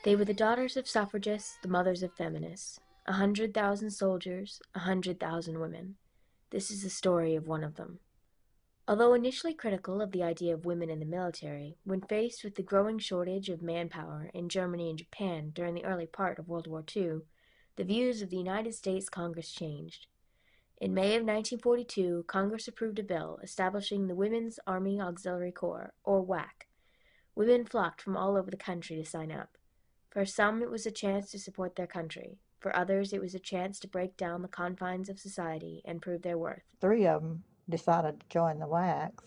They were the daughters of suffragists, the mothers of feminists. 100,000 soldiers, 100,000 women. This is the story of one of them. Although initially critical of the idea of women in the military, when faced with the growing shortage of manpower in Germany and Japan during the early part of World War II, the views of the United States Congress changed. In May of 1942, Congress approved a bill establishing the Women's Army Auxiliary Corps, or WAC. Women flocked from all over the country to sign up. For some, it was a chance to support their country. For others, it was a chance to break down the confines of society and prove their worth. Three of them decided to join the WACs,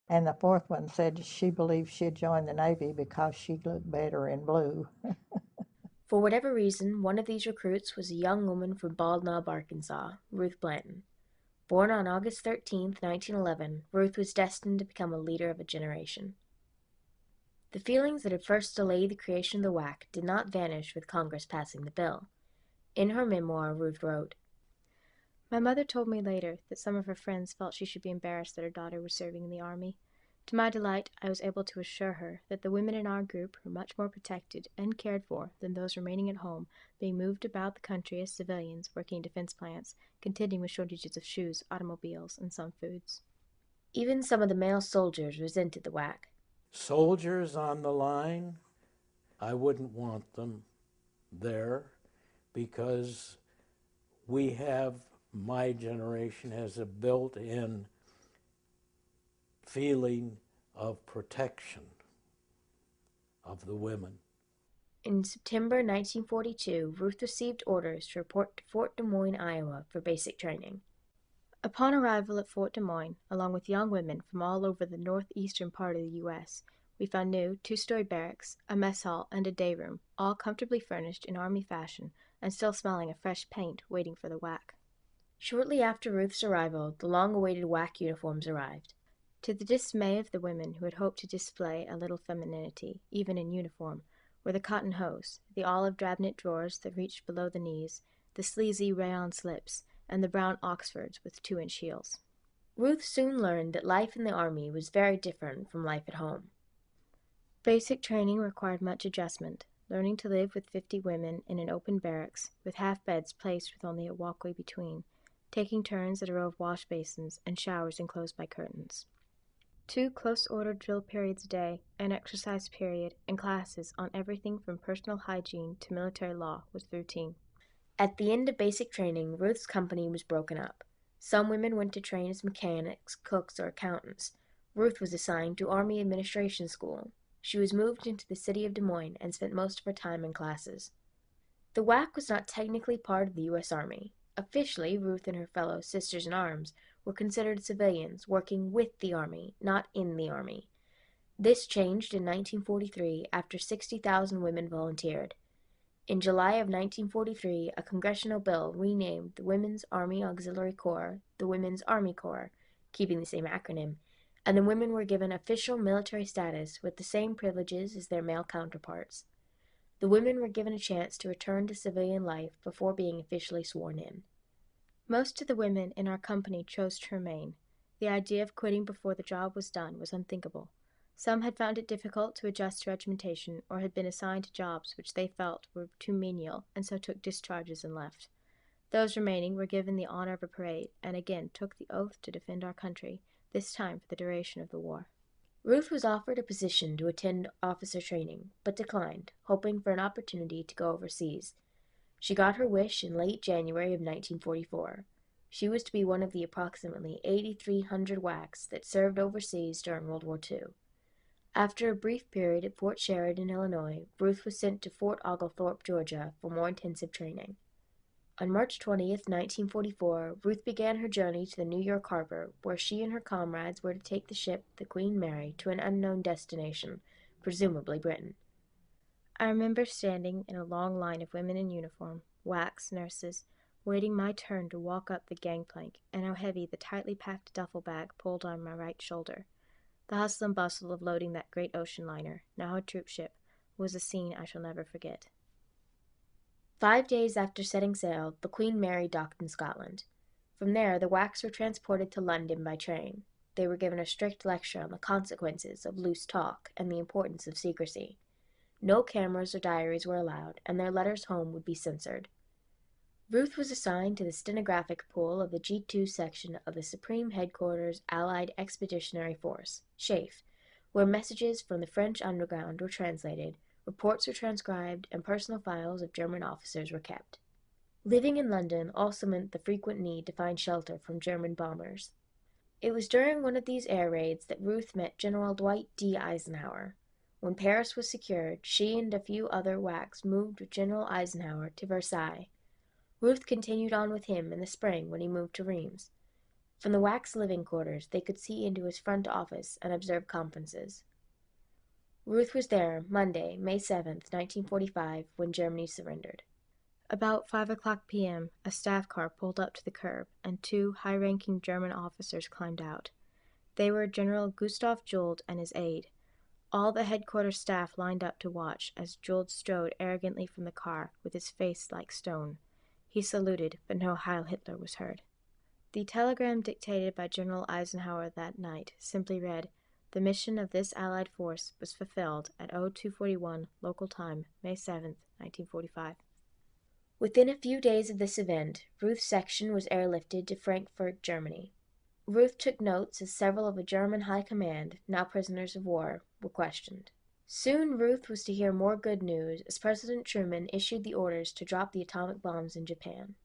and the fourth one said she believed she'd join the Navy because she looked better in blue. For whatever reason, one of these recruits was a young woman from Bald Knob, Arkansas, Ruth Blanton. Born on August 13, 1911, Ruth was destined to become a leader of a generation. The feelings that had first delayed the creation of the WAC did not vanish with Congress passing the bill. In her memoir, Ruth wrote, "My mother told me later that some of her friends felt she should be embarrassed that her daughter was serving in the army. To my delight, I was able to assure her that the women in our group were much more protected and cared for than those remaining at home, being moved about the country as civilians working in defense plants, contending with shortages of shoes, automobiles, and some foods." Even some of the male soldiers resented the WAC. Soldiers on the line, I wouldn't want them there because my generation has a built-in feeling of protection of the women. In September 1942, Ruth received orders to report to Fort Des Moines, Iowa for basic training. Upon arrival at Fort Des Moines, along with young women from all over the northeastern part of the U.S., we found new two-story barracks, a mess hall, and a day room, all comfortably furnished in Army fashion and still smelling of fresh paint, waiting for the WAC. Shortly after Ruth's arrival, the long-awaited WAC uniforms arrived. To the dismay of the women who had hoped to display a little femininity, even in uniform, were the cotton hose, the olive drab knit drawers that reached below the knees, the sleazy rayon slips, and the brown Oxfords with 2-inch heels. Ruth soon learned that life in the Army was very different from life at home. Basic training required much adjustment, learning to live with 50 women in an open barracks, with half beds placed with only a walkway between, taking turns at a row of wash basins and showers enclosed by curtains. 2 close-ordered drill periods a day, an exercise period, and classes on everything from personal hygiene to military law was the routine. At the end of basic training, Ruth's company was broken up. Some women went to train as mechanics, cooks, or accountants. Ruth was assigned to Army Administration School. She was moved into the city of Des Moines and spent most of her time in classes. The WAC was not technically part of the U.S. Army. Officially, Ruth and her fellow sisters-in-arms were considered civilians working with the Army, not in the Army. This changed in 1943 after 60,000 women volunteered. In July of 1943, a congressional bill renamed the Women's Army Auxiliary Corps the Women's Army Corps, keeping the same acronym, and the women were given official military status with the same privileges as their male counterparts. The women were given a chance to return to civilian life before being officially sworn in. Most of the women in our company chose to remain. The idea of quitting before the job was done was unthinkable. Some had found it difficult to adjust to regimentation or had been assigned to jobs which they felt were too menial and so took discharges and left. Those remaining were given the honor of a parade and again took the oath to defend our country, this time for the duration of the war. Ruth was offered a position to attend officer training, but declined, hoping for an opportunity to go overseas. She got her wish in late January of 1944. She was to be one of the approximately 8,300 WACs that served overseas during World War II. After a brief period at Fort Sheridan, Illinois, Ruth was sent to Fort Oglethorpe, Georgia, for more intensive training. On March 20th, 1944, Ruth began her journey to the New York harbor, where she and her comrades were to take the ship, the Queen Mary, to an unknown destination, presumably Britain. I remember standing in a long line of women in uniform, WACs, nurses, waiting my turn to walk up the gangplank, and how heavy the tightly packed duffel bag pulled on my right shoulder. The hustle and bustle of loading that great ocean liner, now a troop ship, was a scene I shall never forget. 5 days after setting sail, the Queen Mary docked in Scotland. From there, the WACs were transported to London by train. They were given a strict lecture on the consequences of loose talk and the importance of secrecy. No cameras or diaries were allowed, and their letters home would be censored. Ruth was assigned to the stenographic pool of the G2 section of the Supreme Headquarters Allied Expeditionary Force, SHAEF, where messages from the French underground were translated, reports were transcribed, and personal files of German officers were kept. Living in London also meant the frequent need to find shelter from German bombers. It was during one of these air raids that Ruth met General Dwight D. Eisenhower. When Paris was secured, she and a few other WACs moved with General Eisenhower to Versailles. Ruth continued on with him in the spring when he moved to Reims. From the WAC's living quarters, they could see into his front office and observe conferences. Ruth was there Monday, May 7, 1945, when Germany surrendered. About 5:00 p.m., a staff car pulled up to the curb, and two high-ranking German officers climbed out. They were General Gustav Jold and his aide. All the headquarters staff lined up to watch as Jold strode arrogantly from the car with his face like stone. He saluted, but no Heil Hitler was heard. The telegram dictated by General Eisenhower that night simply read, "The mission of this Allied force was fulfilled at 0241 local time, May 7, 1945. Within a few days of this event, Ruth's section was airlifted to Frankfurt, Germany. Ruth took notes as several of the German high command, now prisoners of war, were questioned. Soon Ruth was to hear more good news as President Truman issued the orders to drop the atomic bombs in Japan.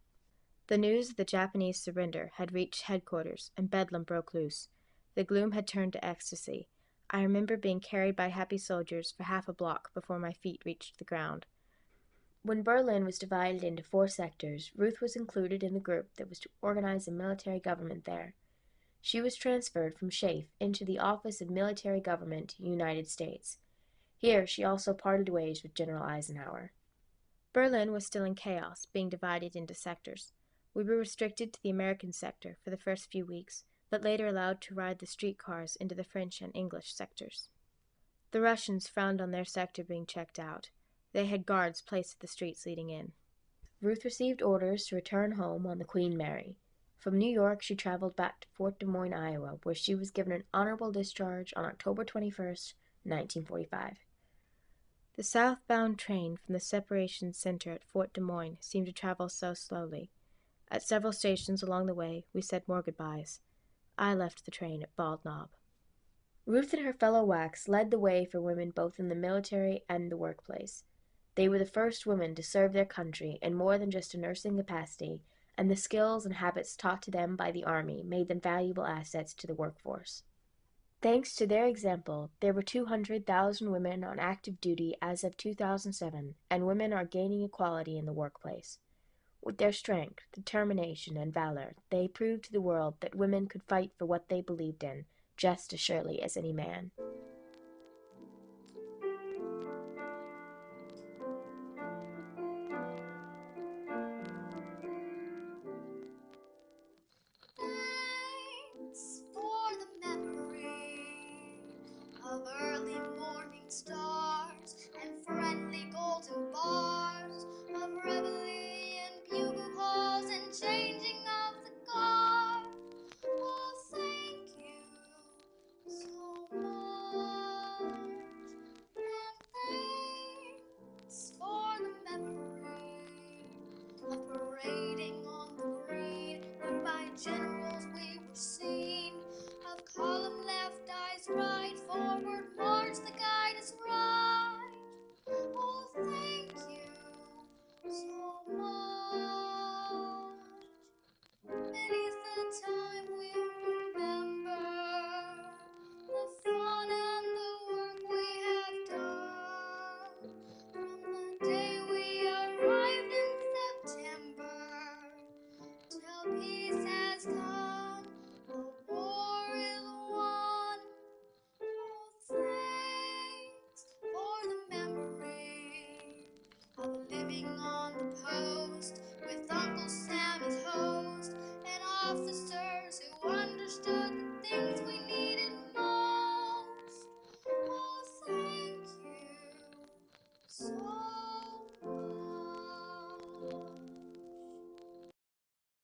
The news of the Japanese surrender had reached headquarters, and bedlam broke loose. The gloom had turned to ecstasy. I remember being carried by happy soldiers for half a block before my feet reached the ground. When Berlin was divided into 4 sectors, Ruth was included in the group that was to organize a military government there. She was transferred from SHAEF into the Office of Military Government, United States. Here she also parted ways with General Eisenhower. Berlin was still in chaos, being divided into sectors. We were restricted to the American sector for the first few weeks, but later allowed to ride the streetcars into the French and English sectors. The Russians frowned on their sector being checked out. They had guards placed at the streets leading in. Ruth received orders to return home on the Queen Mary. From New York, she traveled back to Fort Des Moines, Iowa, where she was given an honorable discharge on October 21, 1945. The southbound train from the separation center at Fort Des Moines seemed to travel so slowly. At several stations along the way, we said more goodbyes. I left the train at Bald Knob. Ruth and her fellow WACs led the way for women both in the military and the workplace. They were the first women to serve their country in more than just a nursing capacity, and the skills and habits taught to them by the Army made them valuable assets to the workforce. Thanks to their example, there were 200,000 women on active duty as of 2007, and women are gaining equality in the workplace. With their strength, determination, and valor, they proved to the world that women could fight for what they believed in, just as surely as any man. Thanks for the memory of early morning stars and friendly golden bars, of reveille and bugle calls and changing of the guard. Oh, thank you so much, and thanks for the memory of parading on the green, and by generals we were seen, of column left, eyes right, forward march, the guide is right. Oh, thank you so much. Many's the time we'll remember the fun and the work we have done, from the day we arrived in September till peace has come.